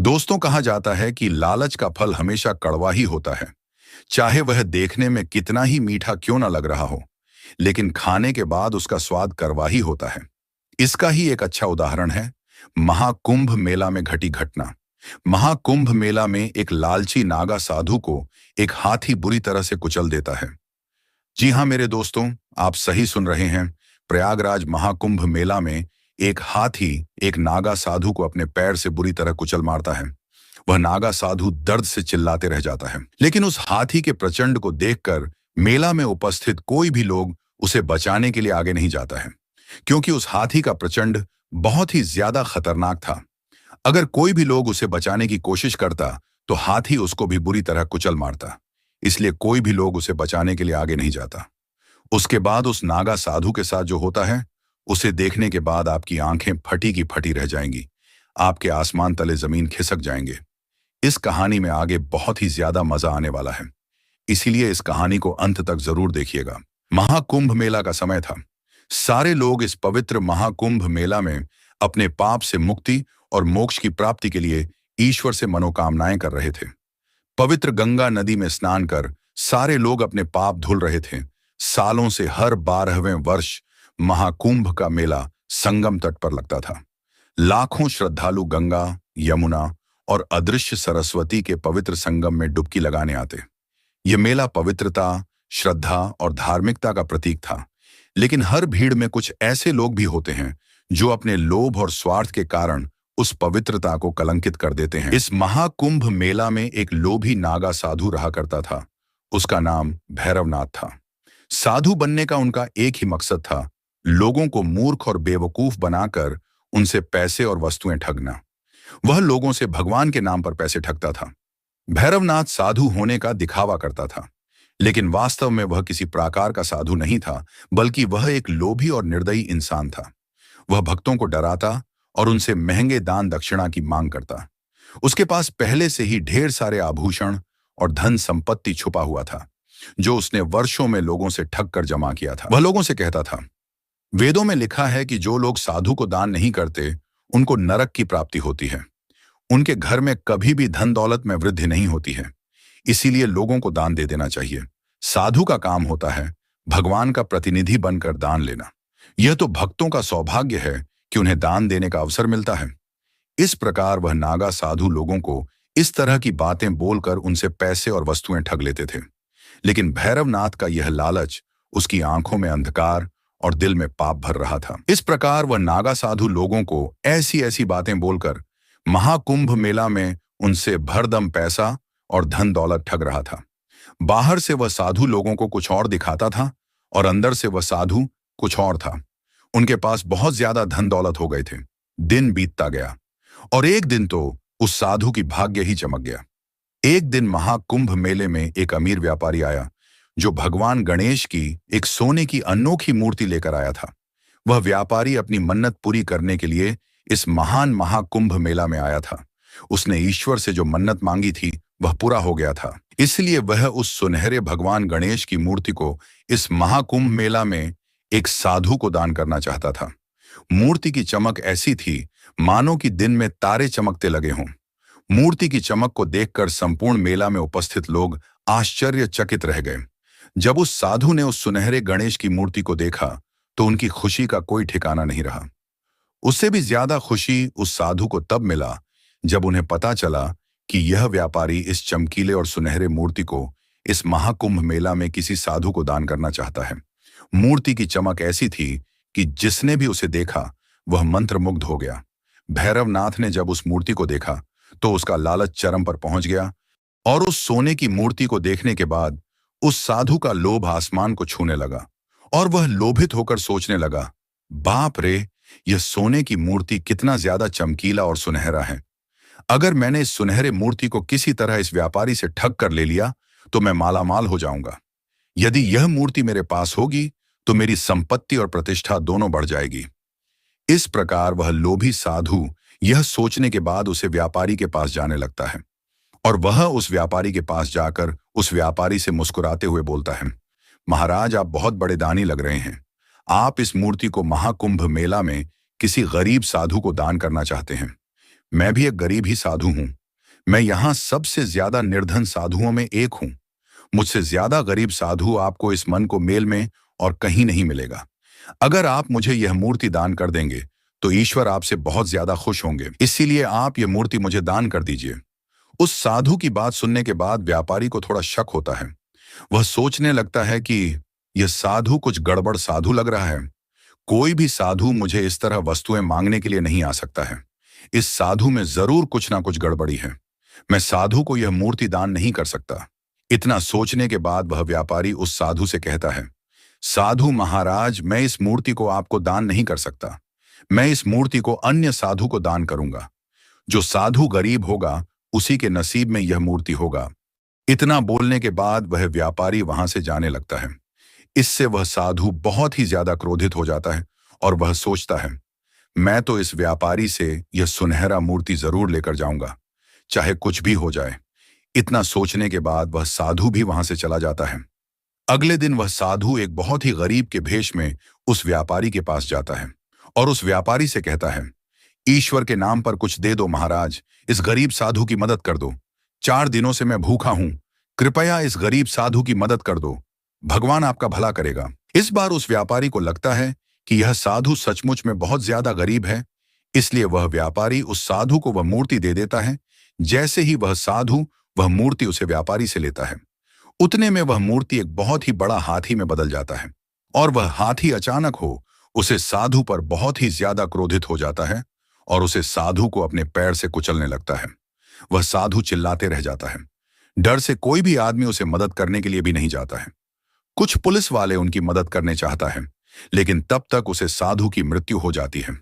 दोस्तों, कहा जाता है कि लालच का फल हमेशा कड़वा ही होता है। चाहे वह देखने में कितना ही मीठा क्यों ना लग रहा हो, लेकिन खाने के बाद उसका स्वाद कड़वा ही होता है। इसका ही एक अच्छा उदाहरण है महाकुंभ मेला में घटी घटना। महाकुंभ मेला में एक लालची नागा साधु को एक हाथी बुरी तरह से कुचल देता है। जी हाँ मेरे दोस्तों, आप सही सुन रहे हैं। प्रयागराज महाकुंभ मेला में एक हाथी एक नागा साधु को अपने पैर से बुरी तरह कुचल मारता है। वह नागा साधु दर्द से चिल्लाते रह जाता है, लेकिन उस हाथी के प्रचंड को देखकर मेला में उपस्थित कोई भी लोग उसे बचाने के लिए आगे नहीं जाता है, क्योंकि उस हाथी का प्रचंड बहुत ही ज्यादा खतरनाक था। अगर कोई भी लोग उसे बचाने की कोशिश करता तो हाथी उसको भी बुरी तरह कुचल मारता। इसलिए कोई भी लोग उसे बचाने के लिए आगे नहीं जाता। उसके बाद उस नागा साधु के साथ जो होता है, उसे देखने के बाद आपकी आंखें फटी की फटी रह जाएंगी। आपके आसमान तले जमीन खिसक जाएंगे। इस कहानी में आगे बहुत ही ज्यादा मजा आने वाला है, इसीलिए इस कहानी को अंत तक जरूर देखिएगा। महाकुंभ मेला का समय था। सारे लोग इस पवित्र महाकुंभ मेला में अपने पाप से मुक्ति और मोक्ष की प्राप्ति के लिए ईश्वर से मनोकामनाएं कर रहे थे। पवित्र गंगा नदी में स्नान कर सारे लोग अपने पाप धुल रहे थे। सालों से हर 12वें वर्ष महाकुंभ का मेला संगम तट पर लगता था। लाखों श्रद्धालु गंगा, यमुना और अदृश्य सरस्वती के पवित्र संगम में डुबकी लगाने आते। यह मेला पवित्रता, श्रद्धा और धार्मिकता का प्रतीक था। लेकिन हर भीड़ में कुछ ऐसे लोग भी होते हैं जो अपने लोभ और स्वार्थ के कारण उस पवित्रता को कलंकित कर देते हैं। इस महाकुंभ मेला में एक लोभी नागा साधु रहा करता था। उसका नाम भैरवनाथ था। साधु बनने का उनका एक ही मकसद था, लोगों को मूर्ख और बेवकूफ बनाकर उनसे पैसे और वस्तुएं ठगना। वह लोगों से भगवान के नाम पर पैसे ठगता था। भैरवनाथ साधु होने का दिखावा करता था, लेकिन वास्तव में वह किसी प्रकार का साधु नहीं था, बल्कि वह एक लोभी और निर्दयी इंसान था। वह भक्तों को डराता और उनसे महंगे दान दक्षिणा की मांग करता। उसके पास पहले से ही ढेर सारे आभूषण और धन संपत्ति छुपा हुआ था, जो उसने वर्षों में लोगों से ठग कर जमा किया था। वह लोगों से कहता था, वेदों में लिखा है कि जो लोग साधु को दान नहीं करते उनको नरक की प्राप्ति होती है। उनके घर में कभी भी धन दौलत में वृद्धि नहीं होती है। इसीलिए लोगों को दान दे देना चाहिए। साधु का काम होता है भगवान का प्रतिनिधि बनकर दान लेना। यह तो भक्तों का सौभाग्य है कि उन्हें दान देने का अवसर मिलता है। इस प्रकार वह नागा साधु लोगों को इस तरह की बातें बोलकर उनसे पैसे और वस्तुएं ठग लेते थे। लेकिन भैरवनाथ का यह लालच उसकी आंखों में अंधकार और दिल में पाप भर रहा था। इस प्रकार वह नागा साधु लोगों को ऐसी ऐसी बातें बोलकर महाकुंभ मेला में उनसे भरदम पैसा और धन दौलत ठग रहा था। बाहर से वह साधु लोगों को कुछ और दिखाता था और अंदर से वह साधु कुछ और था। उनके पास बहुत ज्यादा धन दौलत हो गए थे। दिन बीतता गया और एक दिन तो उस साधु की भाग्य ही चमक गया। एक दिन महाकुंभ मेले में एक अमीर व्यापारी आया, जो भगवान गणेश की एक सोने की अनोखी मूर्ति लेकर आया था। वह व्यापारी अपनी मन्नत पूरी करने के लिए इस महान महाकुंभ मेला में आया था। उसने ईश्वर से जो मन्नत मांगी थी वह पूरा हो गया था। इसलिए वह उस सुनहरे भगवान गणेश की मूर्ति को इस महाकुंभ मेला में एक साधु को दान करना चाहता था। मूर्ति की चमक ऐसी थी मानो कि दिन में तारे चमकते लगे हों। मूर्ति की चमक को देखकर संपूर्ण मेला में उपस्थित लोग आश्चर्यचकित रह गए। जब उस साधु ने उस सुनहरे गणेश की मूर्ति को देखा तो उनकी खुशी का कोई ठिकाना नहीं रहा। उससे भी ज्यादा खुशी उस साधु को तब मिला जब उन्हें पता चला कि यह व्यापारी इस चमकीले और सुनहरे मूर्ति को इस महाकुंभ मेला में किसी साधु को दान करना चाहता है। मूर्ति की चमक ऐसी थी कि जिसने भी उसे देखा वह मंत्रमुग्ध हो गया। भैरवनाथ ने जब उस मूर्ति को देखा तो उसका लालच चरम पर पहुंच गया और उस सोने की मूर्ति को देखने के बाद उस साधु का लोभ आसमान को छूने लगा और वह लोभित होकर सोचने लगा, बाप रे, यह सोने की मूर्ति कितना ज्यादा चमकीला और सुनहरा है। अगर मैंने इस सुनहरे मूर्ति को किसी तरह इस व्यापारी से ठग कर ले लिया तो मैं मालामाल हो जाऊंगा। यदि यह मूर्ति मेरे पास होगी तो मेरी संपत्ति और प्रतिष्ठा दोनों बढ़ जाएगी। इस प्रकार वह लोभी साधु यह सोचने के बाद उसे व्यापारी के पास जाने लगता है और वह उस व्यापारी के पास जाकर उस व्यापारी से मुस्कुराते हुए बोलता है, महाराज, आप बहुत बड़े दानी लग रहे हैं। आप इस मूर्ति को महाकुंभ मेला में किसी गरीब साधु को दान करना चाहते हैं। मैं भी एक गरीब ही साधु हूं। मैं यहां सबसे ज्यादा निर्धन साधुओं में एक हूं। मुझसे ज्यादा गरीब साधु आपको इस मन को मेल में और कहीं नहीं मिलेगा। अगर आप मुझे यह मूर्ति दान कर देंगे तो ईश्वर आपसे बहुत ज्यादा खुश होंगे, इसीलिए आप यह मूर्ति मुझे दान कर दीजिए। उस साधु की बात सुनने के बाद व्यापारी को थोड़ा शक होता है। वह सोचने लगता है कि यह साधु कुछ गड़बड़ साधु लग रहा है। कोई भी साधु मुझे इस तरह वस्तुएं मांगने के लिए नहीं आ सकता है। इस साधु में जरूर कुछ ना कुछ गड़बड़ी है। मैं साधु को यह मूर्ति दान नहीं कर सकता। इतना सोचने के बाद वह व्यापारी उस साधु से कहता है, साधु महाराज, मैं इस मूर्ति को आपको दान नहीं कर सकता। मैं इस मूर्ति को अन्य साधु को दान करूंगा। जो साधु गरीब होगा उसी के नसीब में यह मूर्ति होगा। इतना बोलने के बाद वह व्यापारी वहां से जाने लगता है। इससे वह साधु बहुत ही ज्यादा क्रोधित हो जाता है और वह सोचता है, मैं तो इस व्यापारी से यह सुनहरा मूर्ति जरूर लेकर जाऊंगा, चाहे कुछ भी हो जाए। इतना सोचने के बाद वह साधु भी वहां से चला जाता है। अगले दिन वह साधु एक बहुत ही गरीब के भेष में उस व्यापारी के पास जाता है और उस व्यापारी से कहता है, ईश्वर के नाम पर कुछ दे दो महाराज, इस गरीब साधु की मदद कर दो। 4 दिनों से मैं भूखा हूं, कृपया इस गरीब साधु की मदद कर दो। भगवान आपका भला करेगा। इस बार उस व्यापारी को लगता है कि यह साधु सचमुच में बहुत ज्यादा गरीब है, इसलिए वह व्यापारी उस साधु को वह मूर्ति दे देता है। जैसे ही वह साधु वह मूर्ति उसे व्यापारी से लेता है, उतने में वह मूर्ति एक बहुत ही बड़ा हाथी में बदल जाता है और वह हाथी अचानक हो उसे साधु पर बहुत ही ज्यादा क्रोधित हो जाता है और उसे साधु को अपने पैर से कुचलने लगता है। वह साधु चिल्लाते रह जाता है। डर से कोई भी आदमी उसे मदद करने के लिए भी नहीं जाता है। कुछ पुलिस वाले उनकी मदद करने चाहता है, लेकिन तब तक उसे साधु की मृत्यु हो जाती है।